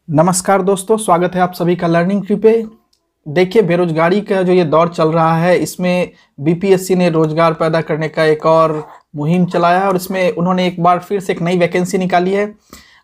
नमस्कार दोस्तों, स्वागत है आप सभी का लर्निंग ट्री पे। देखिए, बेरोजगारी का जो ये दौर चल रहा है, इसमें बीपीएससी ने रोजगार पैदा करने का एक और मुहिम चलाया है और इसमें उन्होंने एक बार फिर से एक नई वैकेंसी निकाली है।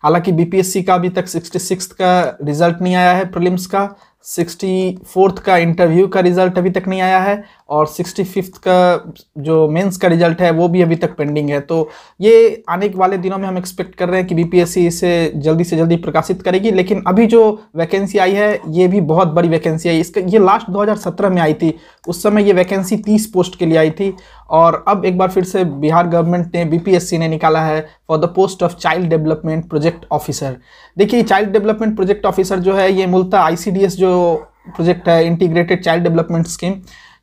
हालांकि बीपीएससी का अभी तक 66 का रिजल्ट नहीं आया है प्रीलिम्स का, 64 का इंटरव्यू का रिजल्ट अभी तक नहीं आया है और 65 का जो मेंस का रिजल्ट है वो भी अभी तक पेंडिंग है। तो ये आने वाले दिनों में हम एक्सपेक्ट कर रहे हैं कि बीपीएससी इसे जल्दी से जल्दी प्रकाशित करेगी। लेकिन अभी जो वैकेंसी आई है ये भी बहुत बड़ी वैकेंसी है। इसका ये लास्ट 2017 में आई थी, उस समय ये वैकेंसी 30 पोस्ट के लिए आई थी और अब एक बार फिर से बिहार गवर्नमेंट ने बीपीएससी ने निकाला है for the post of child development project officer. देखिए, चाइल्ड डेवलपमेंट प्रोजेक्ट ऑफिसर जो है ये मूलतः आईसीडीएस जो प्रोजेक्ट है, इंटीग्रेटेड चाइल्ड डेवलपमेंट स्कीम,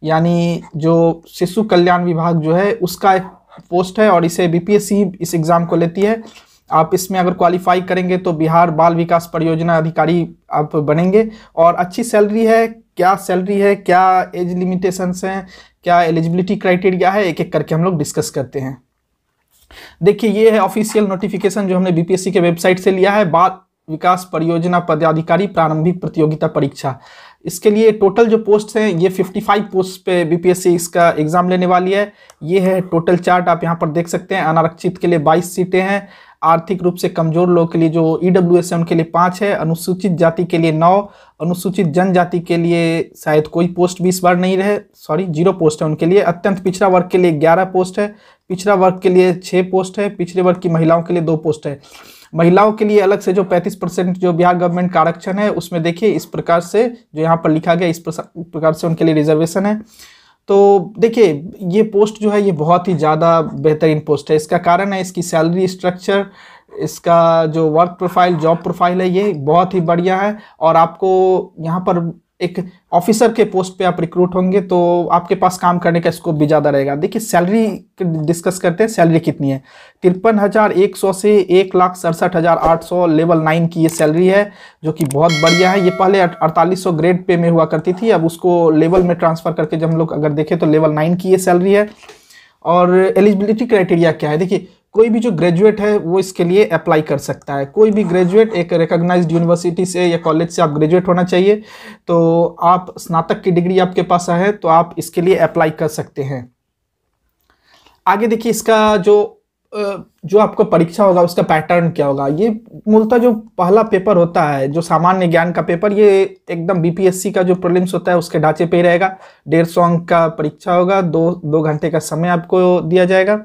यानी जो शिशु कल्याण विभाग जो है उसका एक पोस्ट है और इसे बीपीएससी इस एग्ज़ाम को लेती है। आप इसमें अगर क्वालिफाई करेंगे तो बिहार बाल विकास परियोजना अधिकारी आप बनेंगे और अच्छी सैलरी है। क्या सैलरी है, क्या एज लिमिटेशंस हैं, क्या एलिजिबिलिटी क्राइटेरिया है, एक एक करके हम लोग डिस्कस करते हैं। देखिए, ये है ऑफिशियल नोटिफिकेशन जो हमने बीपीएससी के वेबसाइट से लिया है। बाल विकास परियोजना पदाधिकारी प्रारंभिक प्रतियोगिता परीक्षा, इसके लिए टोटल जो पोस्ट हैं ये 55 पोस्ट पे बीपीएससी इसका एग्जाम लेने वाली है। ये है टोटल चार्ट, आप यहाँ पर देख सकते हैं। अनारक्षित के लिए 22 सीटें हैं, आर्थिक रूप से कमजोर लोग के लिए जो ईडब्ल्यूएस है उनके लिए 5 है, अनुसूचित जाति के लिए 9, अनुसूचित जनजाति के लिए शायद कोई पोस्ट भी इस बार नहीं रहे, 0 पोस्ट है उनके लिए। अत्यंत पिछड़ा वर्ग के लिए 11 पोस्ट है, पिछड़ा वर्ग के लिए 6 पोस्ट है, पिछड़े वर्ग की महिलाओं के लिए 2 पोस्ट है। महिलाओं के लिए अलग से जो 35% जो बिहार गवर्नमेंट का आरक्षण है उसमें देखिए इस प्रकार से जो यहाँ पर लिखा गया, इस प्रकार से उनके लिए रिजर्वेशन है। तो देखिए, ये पोस्ट जो है ये बहुत ही ज़्यादा बेहतरीन पोस्ट है। इसका कारण है इसकी सैलरी स्ट्रक्चर, इसका जो वर्क प्रोफाइल, जॉब प्रोफाइल है, ये बहुत ही बढ़िया है। और आपको यहाँ पर एक ऑफिसर के पोस्ट पे आप रिक्रूट होंगे तो आपके पास काम करने का स्कोप भी ज़्यादा रहेगा। देखिए, सैलरी डिस्कस करते हैं। सैलरी कितनी है? 53,100 से 1,67,800 लेवल 9 की ये सैलरी है, जो कि बहुत बढ़िया है। ये पहले 4800 ग्रेड पे में हुआ करती थी, अब उसको लेवल में ट्रांसफ़र करके जब हम लोग अगर देखें तो लेवल 9 की ये सैलरी है। और एलिजिबिलिटी क्राइटेरिया क्या है? देखिए, कोई भी जो ग्रेजुएट है वो इसके लिए अप्लाई कर सकता है। कोई भी ग्रेजुएट एक रिकॉग्नाइज्ड यूनिवर्सिटी से या कॉलेज से आप ग्रेजुएट होना चाहिए, तो आप स्नातक की डिग्री आपके पास है तो आप इसके लिए अप्लाई कर सकते हैं। आगे देखिए, इसका जो आपको परीक्षा होगा उसका पैटर्न क्या होगा। ये मूलतः जो पहला पेपर होता है, जो सामान्य ज्ञान का पेपर, ये एकदम बीपीएससी का जो प्रीलिम्स होता है उसके ढांचे पे ही रहेगा। 150 अंक का परीक्षा होगा, 2 घंटे का समय आपको दिया जाएगा।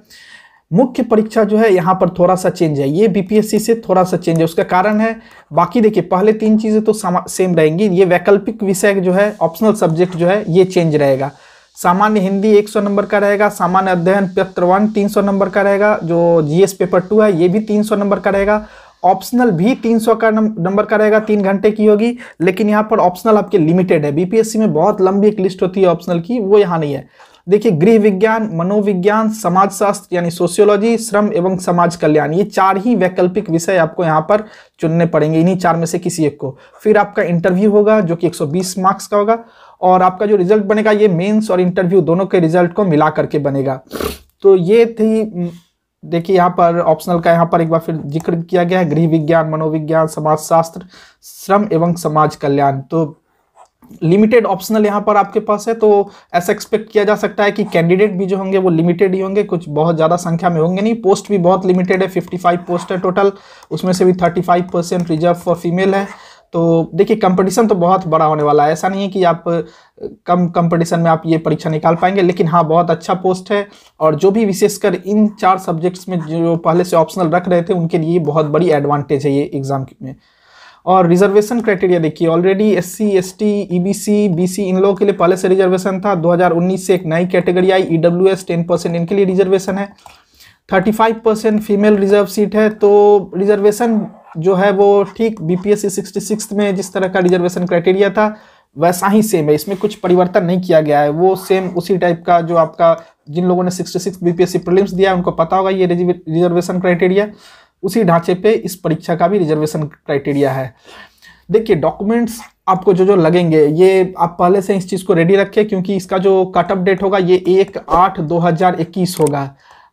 मुख्य परीक्षा जो है यहाँ पर थोड़ा सा चेंज है, ये बीपीएससी से थोड़ा सा चेंज है, उसका कारण है बाकी देखिए पहले 3 चीज़ें तो सेम रहेंगी। ये वैकल्पिक विषय जो है, ऑप्शनल सब्जेक्ट जो है ये चेंज रहेगा। सामान्य हिंदी 100 नंबर का रहेगा, सामान्य अध्ययन पेपर 1 300 नंबर का रहेगा, जो जीएस पेपर 2 है ये भी 300 नंबर का रहेगा। ऑप्शनल भी 300 का नंबर का रहेगा, 3 घंटे की होगी। लेकिन यहाँ पर ऑप्शनल आपके लिमिटेड है। बीपीएससी में बहुत लंबी एक लिस्ट होती है ऑप्शनल की, वो यहाँ नहीं है। देखिए, गृह विज्ञान, मनोविज्ञान, समाजशास्त्र यानी सोशियोलॉजी, श्रम एवं समाज कल्याण, ये 4 ही वैकल्पिक विषय आपको यहाँ पर चुनने पड़ेंगे, इन्हीं 4 में से किसी एक को। फिर आपका इंटरव्यू होगा जो कि 120 मार्क्स का होगा और आपका जो रिजल्ट बनेगा ये मेंस और इंटरव्यू दोनों के रिजल्ट को मिला करके बनेगा। तो ये थी, देखिए यहाँ पर ऑप्शनल का यहाँ पर एक बार फिर जिक्र किया गया है, गृह विज्ञान, मनोविज्ञान, समाजशास्त्र, श्रम एवं समाज कल्याण। तो लिमिटेड ऑप्शनल यहाँ पर आपके पास है, तो ऐसा एक्सपेक्ट किया जा सकता है कि कैंडिडेट भी जो होंगे वो लिमिटेड ही होंगे, कुछ बहुत ज़्यादा संख्या में होंगे नहीं। पोस्ट भी बहुत लिमिटेड है, 55 पोस्ट है टोटल, उसमें से भी 35% रिजर्व फॉर फीमेल है। तो देखिए, कंपटीशन तो बहुत बड़ा होने वाला है। ऐसा नहीं है कि आप कम कंपटीशन में आप ये परीक्षा निकाल पाएंगे, लेकिन हाँ बहुत अच्छा पोस्ट है। और जो भी विशेषकर इन 4 सब्जेक्ट्स में जो पहले से ऑप्शनल रख रहे थे उनके लिए बहुत बड़ी एडवांटेज है ये एग्जाम में। और रिजर्वेशन क्राइटेरिया देखिए, already SC, ST, EBC, BC इन लोगों के लिए पहले से रिजर्वेशन था। 2019 से एक नई कैटेगरी आई, ईडब्ल्यूएस 10% इनके लिए रिजर्वेशन है। 35% फीमेल रिजर्व सीट है। तो रिजर्वेशन जो है वो ठीक बीपीएससी 66 में जिस तरह का रिजर्वेशन क्राइटेरिया था वैसा ही सेम है, इसमें कुछ परिवर्तन नहीं किया गया है। वो सेम उसी टाइप का जो आपका, जिन लोगों ने 66 बीपीएससी प्रीलिम्स दिया है उनको पता होगा ये रिजर्वेशन क्राइटेरिया, उसी ढांचे पे इस परीक्षा का भी रिजर्वेशन क्राइटेरिया है। देखिए, डॉक्यूमेंट्स आपको जो लगेंगे ये आप पहले से इस चीज़ को रेडी रखें, क्योंकि इसका जो कट ऑफ डेट होगा ये 1/8/2021 होगा।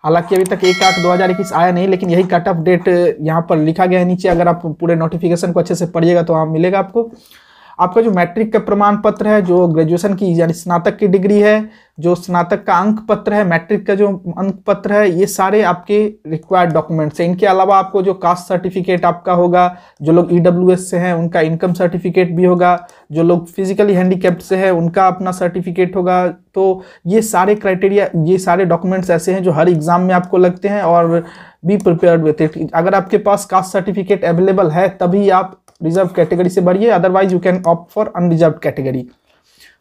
हालांकि अभी तक 1/8/2021 आया नहीं, लेकिन यही कट ऑफ डेट यहाँ पर लिखा गया है नीचे। अगर आप पूरे नोटिफिकेशन को अच्छे से पढ़िएगा तो वहाँ मिलेगा आपको। आपका जो मैट्रिक का प्रमाण पत्र है, जो ग्रेजुएशन की यानी स्नातक की डिग्री है, जो स्नातक का अंक पत्र है, मैट्रिक का जो अंक पत्र है, ये सारे आपके रिक्वायर्ड डॉक्यूमेंट्स हैं। इनके अलावा आपको जो कास्ट सर्टिफिकेट आपका होगा, जो लोग ईडब्ल्यूएस से हैं उनका इनकम सर्टिफिकेट भी होगा, जो लोग फिजिकली हैंडीकैप्ड से हैं उनका अपना सर्टिफिकेट होगा। तो ये सारे क्राइटेरिया, ये सारे डॉक्यूमेंट्स ऐसे हैं जो हर एग्जाम में आपको लगते हैं, और बी प्रिपेयर्ड विथ इट। अगर आपके पास कास्ट सर्टिफिकेट अवेलेबल है तभी आप रिजर्व कैटेगरी से भरिए, otherwise you can opt for unreserve category.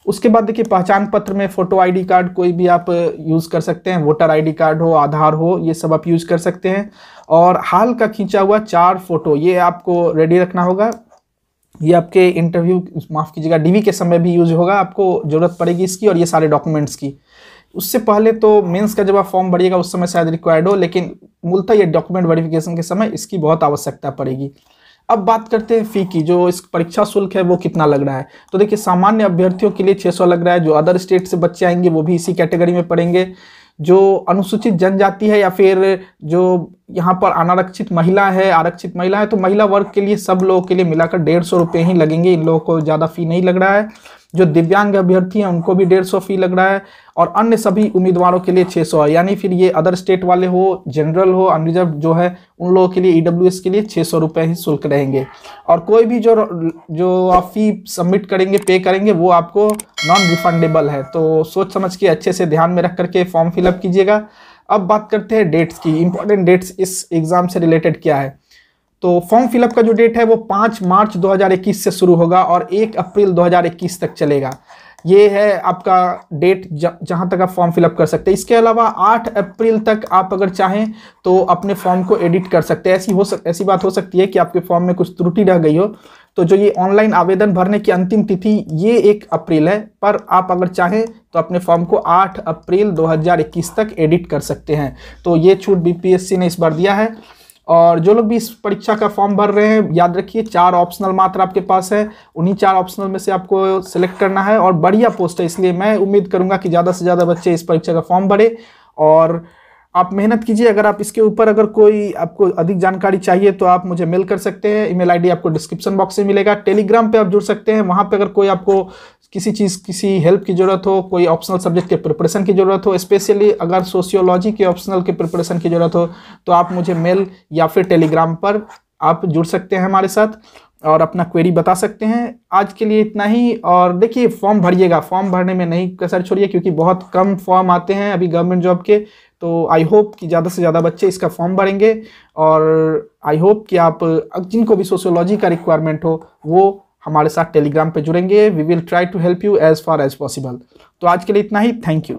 उसके बाद देखिए, पहचान पत्र में फोटो आईडी कार्ड कोई भी आप यूज़ कर सकते हैं, वोटर आईडी कार्ड हो, आधार हो, ये सब आप यूज़ कर सकते हैं। और हाल का खींचा हुआ 4 फोटो ये आपको रेडी रखना होगा। ये आपके इंटरव्यू, माफ़ कीजिएगा, डीवी के समय भी यूज होगा, आपको ज़रूरत पड़ेगी इसकी, और ये सारे डॉक्यूमेंट्स की। उससे पहले तो मेंस का जब आप फॉर्म भरिएगा उस समय शायद रिक्वायर्ड हो, लेकिन मूलतः ये डॉक्यूमेंट वेरिफिकेशन के समय इसकी बहुत आवश्यकता पड़ेगी। अब बात करते हैं फ़ी की, जो इस परीक्षा शुल्क है वो कितना लग रहा है। तो देखिए, सामान्य अभ्यर्थियों के लिए 600 लग रहा है। जो अदर स्टेट से बच्चे आएंगे वो भी इसी कैटेगरी में पड़ेंगे। जो अनुसूचित जनजाति है या फिर जो यहाँ पर अनारक्षित महिला है, आरक्षित महिला है, तो महिला वर्ग के लिए सब लोगों के लिए मिलाकर 150 रुपये ही लगेंगे। इन लोगों को ज़्यादा फ़ी नहीं लग रहा है। जो दिव्यांग अभ्यर्थी हैं उनको भी 150 फी लग रहा है, और अन्य सभी उम्मीदवारों के लिए 600 है। यानी फिर ये अदर स्टेट वाले हो, जनरल हो, अनरिजर्व जो है, उन लोगों के लिए ईडब्ल्यूएस के लिए 600 रुपये ही शुल्क रहेंगे। और कोई भी जो आप फी सबमिट करेंगे, पे करेंगे, वो आपको नॉन रिफंडेबल है। तो सोच समझ के अच्छे से ध्यान में रख करके फॉर्म फिलअप कीजिएगा। अब बात करते हैं डेट्स की। इंपॉर्टेंट डेट्स इस एग्जाम से रिलेटेड क्या है। तो फॉर्म फिलअप का जो डेट है वो 5 मार्च 2021 से शुरू होगा और 1 अप्रैल 2021 तक चलेगा। ये है आपका डेट जहां तक आप फॉर्म फिलअप कर सकते हैं। इसके अलावा 8 अप्रैल तक आप अगर चाहें तो अपने फॉर्म को एडिट कर सकते हैं। ऐसी बात हो सकती है कि आपके फॉर्म में कुछ त्रुटि रह गई हो, तो जो ये ऑनलाइन आवेदन भरने की अंतिम तिथि ये 1 अप्रैल है, पर आप अगर चाहें तो अपने फॉर्म को 8 अप्रैल 2021 तक एडिट कर सकते हैं। तो ये छूट बीपीएससी ने इस बार दिया है। और जो लोग भी इस परीक्षा का फॉर्म भर रहे हैं, याद रखिए 4 ऑप्शनल मात्र आपके पास है। उन्हीं 4 ऑप्शनल में से आपको सिलेक्ट करना है, और बढ़िया पोस्ट है, इसलिए मैं उम्मीद करूंगा कि ज़्यादा से ज़्यादा बच्चे इस परीक्षा का फॉर्म भरे और आप मेहनत कीजिए। अगर आप इसके ऊपर अगर कोई आपको अधिक जानकारी चाहिए तो आप मुझे मेल कर सकते हैं। ईमेल आईडी आपको डिस्क्रिप्शन बॉक्स में मिलेगा। टेलीग्राम पे आप जुड़ सकते हैं। वहाँ पे अगर कोई आपको किसी हेल्प की ज़रूरत हो, कोई ऑप्शनल सब्जेक्ट के प्रिपरेशन की ज़रूरत हो, स्पेशली अगर सोशियोलॉजी के ऑप्शनल के प्रिपरेशन की ज़रूरत हो, तो आप मुझे मेल या फिर टेलीग्राम पर आप जुड़ सकते हैं हमारे साथ और अपना क्वेरी बता सकते हैं। आज के लिए इतना ही। और देखिए, फॉर्म भरिएगा, फॉर्म भरने में नहीं कसर छोड़िए, क्योंकि बहुत कम फॉर्म आते हैं अभी गवर्नमेंट जॉब के। तो आई होप कि ज़्यादा से ज़्यादा बच्चे इसका फॉर्म भरेंगे, और आई होप कि आप जिनको भी सोशियोलॉजी का रिक्वायरमेंट हो वो हमारे साथ टेलीग्राम पे जुड़ेंगे। We will try to help you as far as possible. तो आज के लिए इतना ही। Thank you.